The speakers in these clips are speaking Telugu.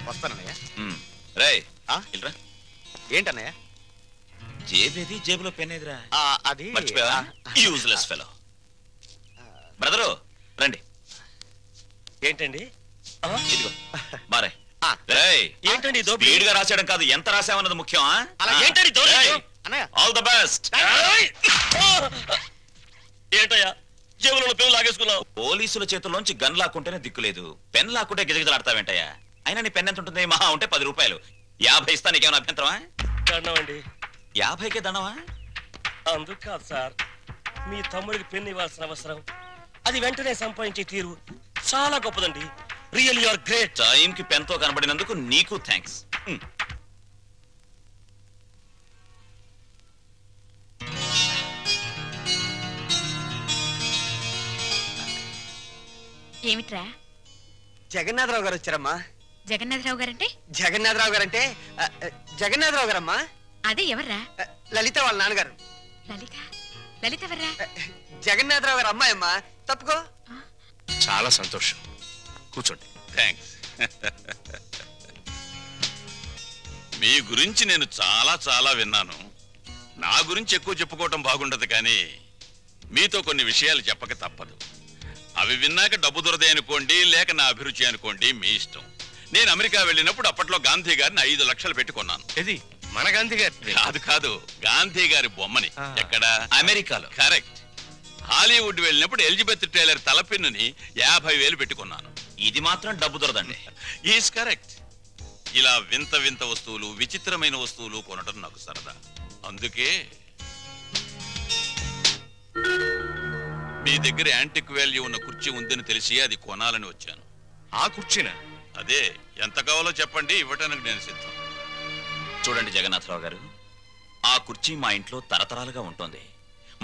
వస్తానన్నయ్య. రేయ్ ఏంటన్నయ్య? జేబేది, జేబులో పెన్ ఏదిరా? అది యూజ్లెస్ ఫెలో. బ్రదరు రండి. ఏంటండి ఇదిగో బారే. ఏంటండి స్పీడ్ గా రాసేయడం కాదు, ఎంత రాసామన్నది ముఖ్యం. All the best. ఏంటయ్యా జేబులో పెన్ లాగేసుకున్నావు? పోలీసుల చేతుల్లోంచి గన్ లాక్కుంటేనే దిక్కులేదు, పెన్ లాక్కుంటే గిజగిజలాడతావేంటయ్యా? అయినా నీ పెన్ ఎంత ఉంటుంది? మహా ఉంటే 10 రూపాయలు. 50 ఇస్తా, నీకేమైనా అభ్యంతరమా? దండమండి. 50కే దండమా? అందుకు కాదు సార్, మీ తమ్ముడికి పెన్ ఇవ్వాల్సిన అవసరం, అది వెంటనే సంపాదించే తీరు చాలా గొప్పదండి. Real you are great. Time కి పెన్ తో కనబడినందుకు నీకు థ్యాంక్స్. ఏమిట్రా? జగన్నాథరావు గారు వచ్చారమ్మా. జగన్నాథరావు గారంటే? జగన్నాథరావు గారంటే జగన్నాథరావు గారమ్మా. అదే ఎవర్రా? లలిత వాళ్ళ నాన్నగారు. లలిత? లలిత ఎవర్రా? జగన్నాథరావు గారు అమ్మాయి అమ్మా. తప్పుకో. చాలా సంతోషం, కూర్చోండి. థ్యాంక్స్. మీ గురించి నేను చాలా విన్నాను. నా గురించి ఎక్కువ చెప్పుకోవటం బాగుండదు, కానీ మీతో కొన్ని విషయాలు చెప్పక తప్పదు. అవి విన్నాక డబ్బు దొరదే అనుకోండి, లేక నా అభిరుచి అనుకోండి, మీ ఇష్టం. నేను అమెరికా వెళ్ళినప్పుడు అప్పట్లో గాంధీ గారిని 5 లక్షలు పెట్టుకున్నాను. ఇది మన గాంధీ గారి కాదు, గాంధీ గారి బొమ్మని. ఎక్కడ? అమెరికాలో. కరెక్ట్. హాలీవుడ్ వెళ్ళినప్పుడు ఎలిజబెత్ టైలర్ తలపిన్నుని 50,000 పెట్టుకున్నాను. ఇది మాత్రం డబ్బు దొరదండి. Is correct. ఇలా వింత వింత వస్తువులు, విచిత్రమైన వస్తువులు కొనడం నాకు సరదా. అందుకే మీ దగ్గర యాంటిక్ వాల్యూ ఉన్న కుర్చీ ఉందని తెలిసి అది కొనాలని వచ్చాను. ఆ కుర్చీనా? అదే, ఎంత కావాలో చెప్పండి, ఇవ్వటానికి నేను సిద్ధం. చూడండి జగన్నాథరావు గారు, ఆ కుర్చీ మా ఇంట్లో తరతరాలుగా ఉంటుంది.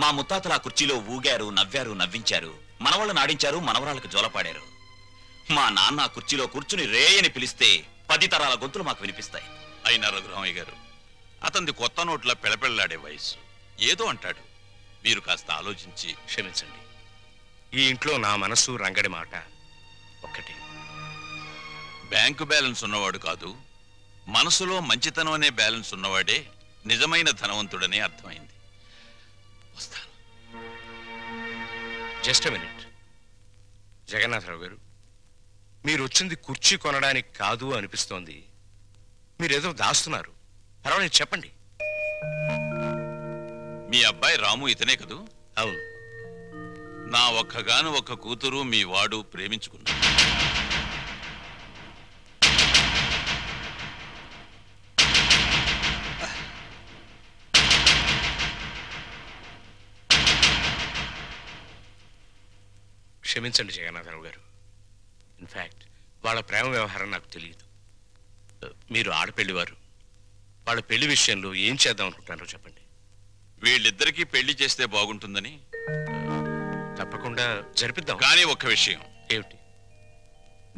మా ముత్తాతలు ఆ కుర్చీలో ఊగారు, నవ్వారు, నవ్వించారు, మనవాళ్ళు నాడించారు, మనవరాలకు జోలపాడారు. మా నాన్న ఆ కుర్చీలో కూర్చుని రే అని పిలిస్తే 10 తరాల గొంతులు మాకు వినిపిస్తాయి. అయినా రఘురామయ్య గారు, అతనిది కొత్త నోట్ల పెళపెళ్లాడే వయసు. ఏదో అంటాడు, మీరు కాస్త ఆలోచించి. క్షమించండి, ఈ ఇంట్లో నా మనసు రంగడి మాట ఒక్కటి. బ్యాంకు బ్యాలెన్స్ ఉన్నవాడు కాదు, మనసులో మంచితనం అనే బ్యాలెన్స్ ఉన్నవాడే నిజమైన ధనవంతుడని అర్థమైంది. వస్తాను. Just a minute. జగన్నాథరావు గారు, మీరు వచ్చింది కుర్చీ కొనడానికి కాదు అనిపిస్తోంది. మీరేదో దాస్తున్నారు. పర్వాలేదు, చెప్పండి. మీ అబ్బాయి రాము ఇతనే కదూ? అవును. నా ఒక్కగాను ఒక్క కూతురు మీ వాడు ప్రేమించుకున్నాడు. క్షమించండి జగన్నాథరావు గారు, ఇన్ఫ్యాక్ట్ వాళ్ళ ప్రేమ వ్యవహారం నాకు తెలియదు. మీరు ఆడపెళ్లివారు, వాళ్ళ పెళ్లి విషయంలో ఏం చేద్దాం అనుకుంటున్నారో చెప్పండి. వీళ్ళిద్దరికీ పెళ్లి చేస్తే బాగుంటుందని. తప్పకుండా జరిపిద్దాం. కానీ ఒక్క విషయం. ఏమిటి?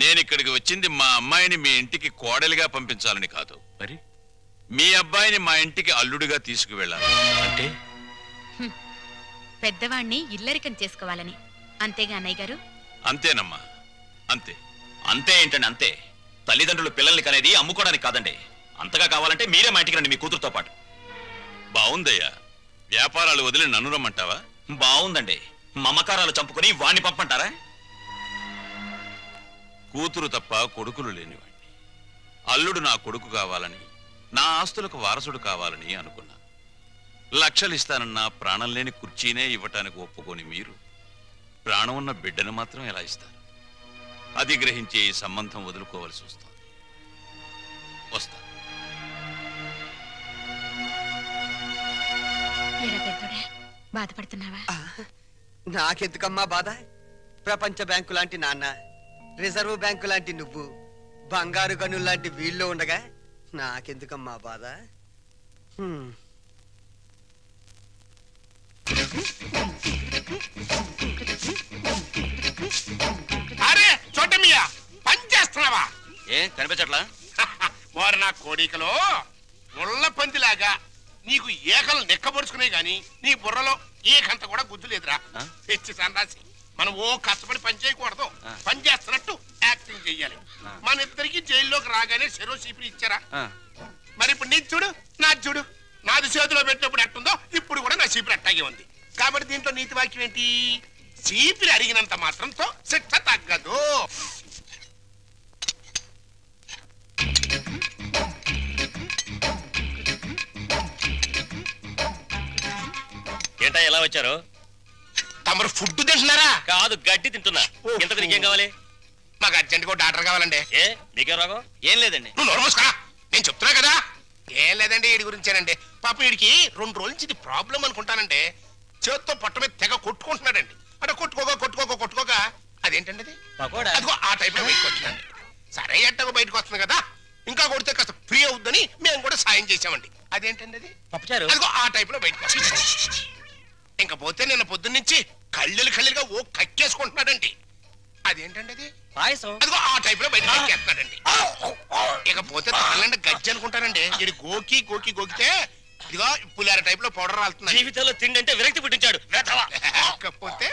నేను ఇక్కడికి వచ్చింది మా అమ్మాయిని మీ ఇంటికి కోడలిగా పంపించాలని కాదు, మరి మీ అబ్బాయిని మా ఇంటికి అల్లుడిగా తీసుకువెళ్ళాలి. అంటే పెద్దవాణ్ణి ఇల్లరికం చేసుకోవాలని. అంతేగా అన్నయ్య గారు? అంతేనమ్మా, అంతే. అంతే ఏంటండి? అంతే. తల్లిదండ్రులు పిల్లల్ని కనేది అమ్ముకోవడానికి కాదండి. అంతగా కావాలంటే మీరే మా ఇంటికి రండి, మీ కూతురుతో పాటు. బాగుందయ్యా, వ్యాపారాలు వదిలి నన్ను రమ్మంటావా? బాగుందండి. మమకారాలు చంపుకుని వాణ్ణి పంపంటారా? కూతురు తప్ప కొడుకులు లేనివాణ్ణి. అల్లుడు నా కొడుకు కావాలని, నా ఆస్తులకు వారసుడు కావాలని అనుకున్నా. లక్షలు ఇస్తానన్నా ప్రాణం లేని కుర్చీనే ఇవ్వటానికి ఒప్పుకొని మీరు ప్రాణం ఉన్న బిడ్డను మాత్రం ఎలా ఇస్తారు? అది గ్రహించే ఈ సంబంధం వదులుకోవలసి వస్తుంది. వస్తా. బాధపడుతున్నావా? నాకెందుకమ్మా బాధ? ప్రపంచ బ్యాంకు లాంటి నాన్న, రిజర్వ్ బ్యాంకు లాంటి నువ్వు, బంగారు గనులు లాంటి వీళ్ళు ఉండగా నాకెందుకమ్మా బాధ? అరే చోటమియా, పని చేస్తున్నావా? ఏం కనిపించట్లా? వారు నా కోడికలో ముళ్ళ పందిలాగా నీకు ఏకలు నెక్కబరుచుకునే గాని నీ బుర్రలో ఏకంత కూడా గుద్దు లేదురా. తెచ్చి సన్నాసి మనం ఓ కష్టపడి పని చేయకూడదు, పని చేస్తున్నట్టు యాక్టింగ్ చెయ్యాలి. మన ఇద్దరికి జైల్లోకి రాగానే చెరో చీపురు ఇచ్చారా? మరి ఇప్పుడు నీది చూడు, నాది చూడు. నాది చేతిలో పెట్టినప్పుడు ఎట్టుందో ఇప్పుడు కూడా నా చీపురు అట్టాగే ఉంది. కాబట్టి దీంట్లో నీతి వాక్యం ఏంటి? చీపురు అడిగినంత మాత్రంతో శిక్ష తగ్గదు. ఏంటా ఎలా వచ్చారు? తమరు ఫుడ్ తింటున్నారా? కాదు, గడ్డి తింటున్నా. ఎంత నీకేం కావాలి? మాకు అర్జెంట్ గా డాక్టర్ కావాలండి. ఏ మీకేం రాగం? ఏం లేదండి. నువ్వు నోరుమూసుకురా, నేను చెప్తున్నా కదా. ఏం లేదండి, వీడి గురించేనండి. పాప వీడికి 2 రోజుల నుంచి ఇది ప్రాబ్లం అనుకుంటానండి. చేత్తో పొట్ట మీద తెగ కొట్టుకుంటున్నాడండి. అంటే కొట్టుకోక అదేంటండి అది? అదిగో ఆ టైప్ లో బయటకు వచ్చిందండి. సరే ఎట్టగో బయటకు వస్తుంది కదా, ఇంకా కొడితే కాస్త ఫ్రీ అవుద్దని మేము కూడా సాయం చేసామండి. అదేంటండి అది? అదిగో ఆ టైప్ లో బయటకు వస్తుంది. ఇంకా పోతే నిన్న పొద్దున్న నుంచి కళ్ళుగా ఓ కక్కేసుకుంటున్నాడండి. అదేంటండి అది? పాయసం. అదిగో ఆ టైప్ లో బయటకు కక్కేస్తున్నాడండి. ఇకపోతే తాళ్ళంటే గజ్జి అనుకుంటానండి. ఇది గోకితే ఇదిగో పులిహార టైప్ లో పౌడర్ రాలుతుంది. జీవితంలో తిండి అంటే విరక్తి పుట్టించాడు. ఇకపోతే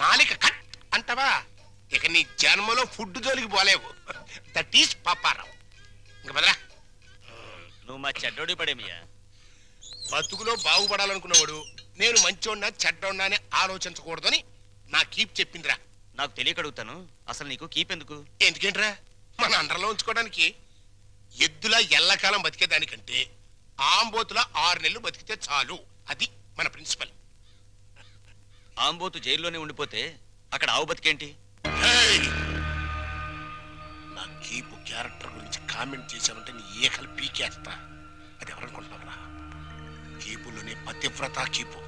నాలిక కట్ అంటవా? ఇక నీ జన్మలో ఫుడ్ జోలికి పోలేవు. That is Paparao. ఇంకా బదరా, నువ్వు మా చెడ్డోడి పడేమియా. బతుకులో బాగుపడాలనుకున్నవాడు నేను మంచోడినా చెడ్డోడినా అని ఆలోచించకూడదని నా కీప్ చెప్పిందిరా. నాకు తెలియక అడుగుతాను, అసలు నీకు కీప్ ఎందుకు? ఎందుకేంట్రా? మన అండర్లో ఉంచుకోవడానికి. ఎద్దులా ఎల్లకాలం బతికేదానికంటే ఆంబోతులా 6 నెలలు బతికితే చాలు. అది మన ప్రిన్సిపల్. ఆంబోతు జైల్లోనే ఉండిపోతే అక్కడ ఆవు బతికేంటి? నా కీపు క్యారెక్టర్ గురించి కామెంట్ చేశానంటే నీ ఏకలు పీకేస్తా. అది ఎవరనుకుంటున్నావురా? కీపులోనే పతివ్రత కీపు.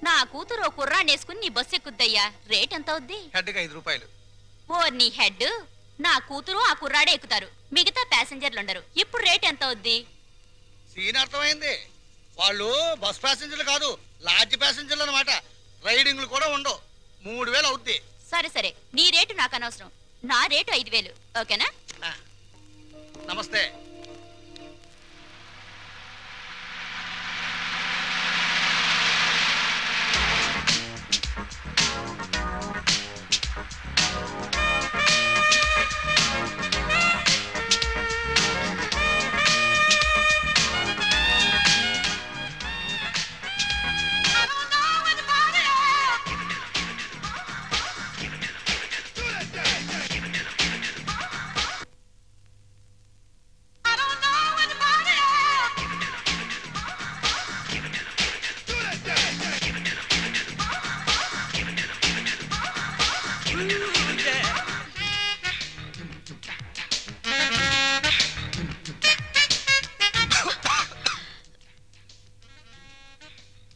నా కూతురు కుర్రాన్నేసుకుని నీ బస్సు ఎక్కుద్దయ్యా. రేట్ ఎంత అవుద్ది? హెడ్కి 5 రూపాయలు. ఓ నీ హెడ్, నా కూతురు ఆ కుర్రాడే ఎక్కుతారు, మిగతా ప్యాసింజర్లు ఉండరు. ఇప్పుడు రేట్ ఎంత అవుద్ది? సీన్ అర్థమైంది. వాళ్ళు బస్ ప్యాసింజర్లు కాదు, లాడ్జ్ ప్యాసింజర్లు అనమాట. రైడింగ్లు కూడా ఉండవు. 3000 అవుద్ది. సరే సరే, నీ రేటు నాకు అనవసరం. నా రేటు 5000. ఓకేనా? నమస్తే.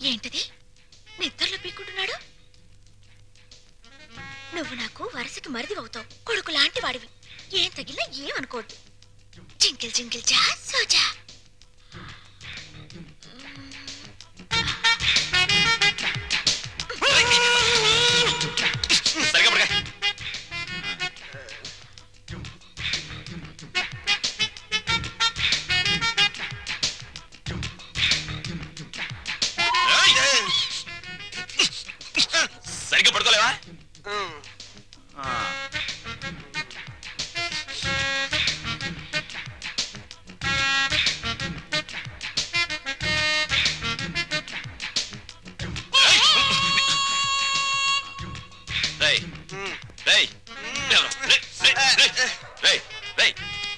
ఏంటిది? నిద్రలో పీక్కుంటున్నాడు. నువ్వు నాకు వరసకి మరిది అవుతావు. కొడుకు లాంటి వాడివి. ఏం తగిలినా ఏమనుకోవద్దు. జింకిల్ జింకిల్ జా సోజా. సరిగ్గా పడుకోలేవా?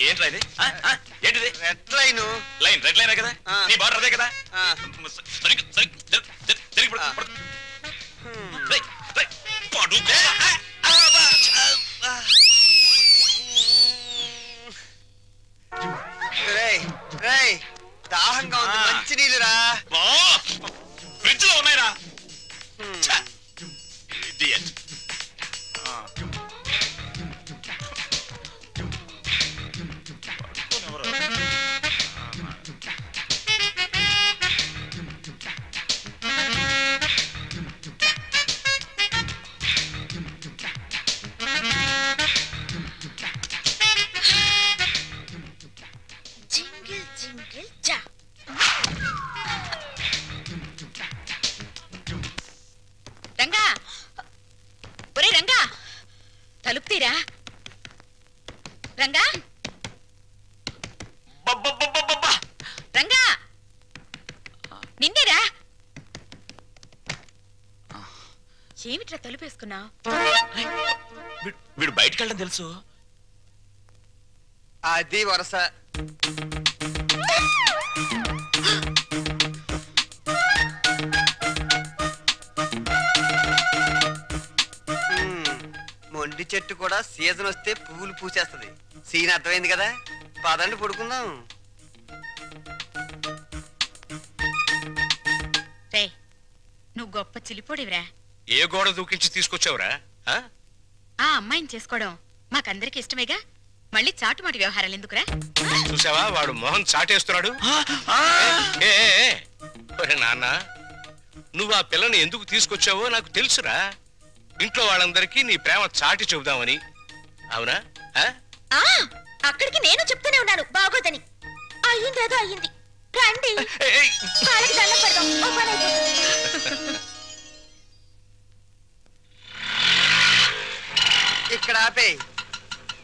ఏంట్రా ఇది? ఏంటిది? Red line. రెడ్ లైన్ కదా? నీ బార్డర్ అదే కదా? దాహంగా ఉంది, మంచి నీళ్ళురా. ఫ్రిడ్జ్ లో ఉన్నాయిరా. రంగా బబ్బబ్బబ్బబ్బబ్బా! రంగా నిన్నేరా ఏమిట్రా తలుపేసుకున్నావు? వీడు బయటికి వెళ్ళడం తెలుసు. అది వరస. మొండి చెట్టు కూడా సీజన్ వస్తే పువ్వులు పూసేస్తుంది. సీన్ అర్థమైంది కదా, పదండి పడుకుందాం. రే నువ్వు గొప్ప చిలిపోడివిరా. ఏ గోడ దూకించి తీసుకొచ్చావురా? ఆ అమ్మాయిని చేసుకోవడం మాకందరికి ఇష్టమేగా, మళ్ళీ చాటుమాటి వ్యవహారాలు ఎందుకురా? చూసావా వాడు మొహం చాటేస్తున్నాడు. ఏ, ఏ, ఏ. ఒరే నాన్న, నువ్వు ఆ పిల్లని ఎందుకు తీసుకొచ్చావో నాకు తెలుసురా. ఇంట్లో వాళ్ళందరికీ నీ ప్రేమ చాటి చెబుదామని. అవునా? అక్కడికి నేను చెప్తూనే ఉన్నాను బాగోదని. అయ్యిందేదో అయ్యింది, రండి వాళ్ళకి దండం పెడదాం, ఓ పని అయిపోతుంది. ఇక్కడ ఆపే.